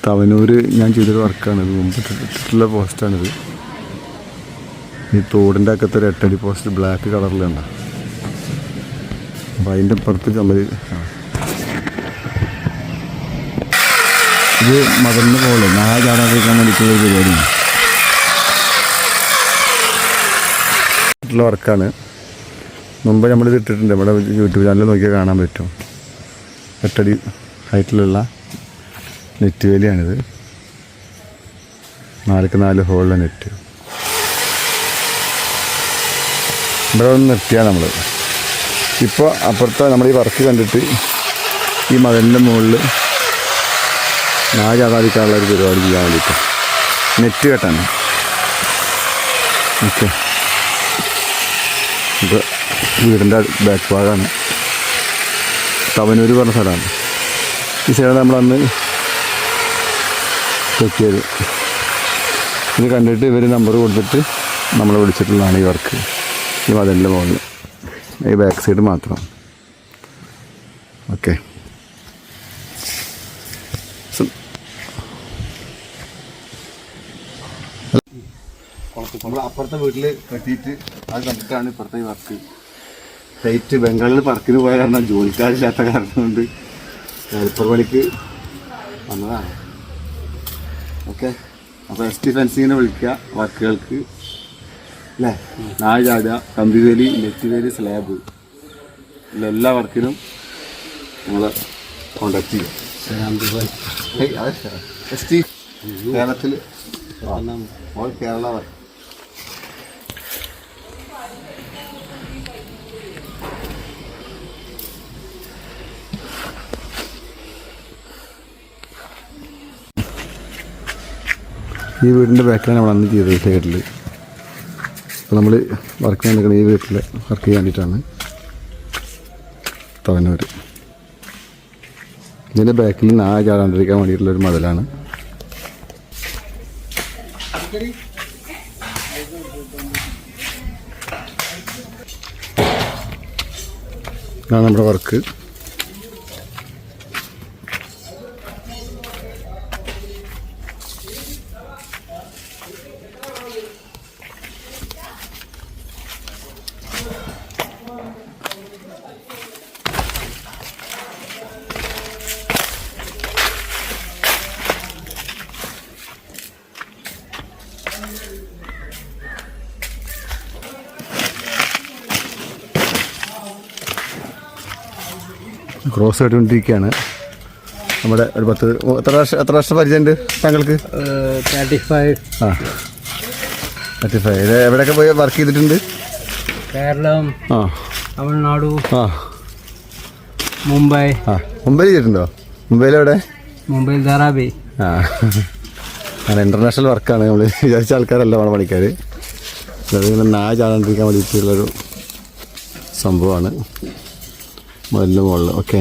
തവനൂര് ഞാൻ ചെയ്തൊരു വർക്കാണിത്. മുമ്പ് ഇട്ടിട്ടുള്ള പോസ്റ്റാണിത്. ഈ തോടിൻ്റെ അകത്ത് ഒരു 8 അടി പോസ്റ്റ് ബ്ലാക്ക് കളറിലുണ്ട്. അപ്പം അതിൻ്റെ അപ്പുറത്ത് നമ്മൾ ഇത് മതിലിൻ്റെ പോലെ നാളെ ചാടാതിരിക്കാൻ വേണ്ടിയിട്ടുള്ള ഒരു പരിപാടിയാണ്. ിട്ടുള്ള വർക്കാണ്. മുമ്പ് നമ്മളിത് ഇട്ടിട്ടുണ്ട്. നമ്മുടെ യൂട്യൂബ് ചാനൽ നോക്കിയാൽ കാണാൻ പറ്റും. 8 അടി ഹൈറ്റിലുള്ള നെറ്റ് വേലിയാണിത്. 4x4 ഹോളിലെ net. ഇവിടെ ഒന്ന് നിർത്തിയാണ് നമ്മൾ. ഇപ്പോൾ അപ്പുറത്തെ നമ്മൾ ഈ വർക്ക് കണ്ടിട്ട് ഈ മതിലിൻ്റെ മുകളിൽ നാല് ചാടാതിരിക്കാനുള്ള ഒരു പരിപാടി ചെയ്യാൻ വേണ്ടിയിട്ട് നെറ്റ് കെട്ടാണ്. ഓക്കെ, ഇപ്പോൾ വീടിൻ്റെ ബാക്ക് ഭാഗമാണ്. തവനൂർ പറഞ്ഞ സ്ഥലമാണ്. ഈ സൈഡ് നമ്മളന്ന് ചെക്കിയത്. ഇത് കണ്ടിട്ട് ഇവർ നമ്പർ കൊടുത്തിട്ട് നമ്മളെ വിളിച്ചിട്ടുള്ളതാണ് ഈ വർക്ക്. ഈ മതിലിൻ്റെ മുകളിൽ ഈ ബാക്ക് സൈഡ് മാത്രം. ഓക്കെ, നമ്മൾ അപ്പുറത്തെ വീട്ടിൽ കെട്ടിയിട്ട് അത് കണ്ടിട്ടാണ് ഇപ്പുറത്തെ ഈ വർക്ക്. സൈറ്റ് ബംഗാളിൽ വർക്കിന് പോയ കാരണം ജോലിക്കാരില്ലാത്ത കാരണം കൊണ്ട് ഹെൽപ്പർ പണിക്ക് വന്നതാണ്. ഓക്കെ, അപ്പോൾ ST ഫെൻസിങ്ങിനെ വിളിക്കുക വർക്കുകൾക്ക് അല്ലേ. നാല് ചാടുക, കമ്പി വേലി, നെറ്റ് വേലി, സ്ലാബ്, എല്ലാ വർക്കിനും നമ്മൾ കോണ്ടാക്ട് ചെയ്യുക. ST കേരളത്തിൽ ഓൾ കേരള വർക്ക്. ഈ വീടിൻ്റെ ബാക്കിലാണ് നമ്മൾ അന്ന് ചെയ്തത് സൈഡിൽ. അപ്പോൾ നമ്മൾ വർക്ക് നടക്കുന്നത് ഈ വീട്ടിൽ വർക്ക് ചെയ്യാൻ വേണ്ടിയിട്ടാണ്. തവനൂർ ഇതിൻ്റെ ബാക്കിൽ നായ ചാടാണ്ടിരിക്കാൻ വേണ്ടിയിട്ടുള്ളൊരു മതിലാണ്. ഇതാണ് നമ്മുടെ വർക്ക്. ക്രോസ് ആയിട്ടുകൊണ്ടിരിക്കുകയാണ്. നമ്മുടെ ഒരു 10 എത്ര വർഷം പരിചയമുണ്ട് താങ്കൾക്ക്? 35. ആ, 35. എവിടെയൊക്കെ പോയി വർക്ക് ചെയ്തിട്ടുണ്ട്? കേരളം, തമിഴ്നാട്, മുംബൈ. മുംബൈ ചെയ്തിട്ടുണ്ടോ? മുംബൈയിലെവിടെ? മുംബൈ ധാരാവി. അങ്ങനെ ഇൻ്റർനാഷണൽ വർക്കാണ്. നമ്മൾ വിചാരിച്ച ആൾക്കാരല്ല നമ്മുടെ പണിക്കാർ. അതിങ്ങനെ നായ ചാടാണ്ടിരിക്കാൻ വേണ്ടിയിട്ടുള്ളൊരു സംഭവമാണ് മതിലിൻ്റെ മുകളിൽ. ഓക്കെ.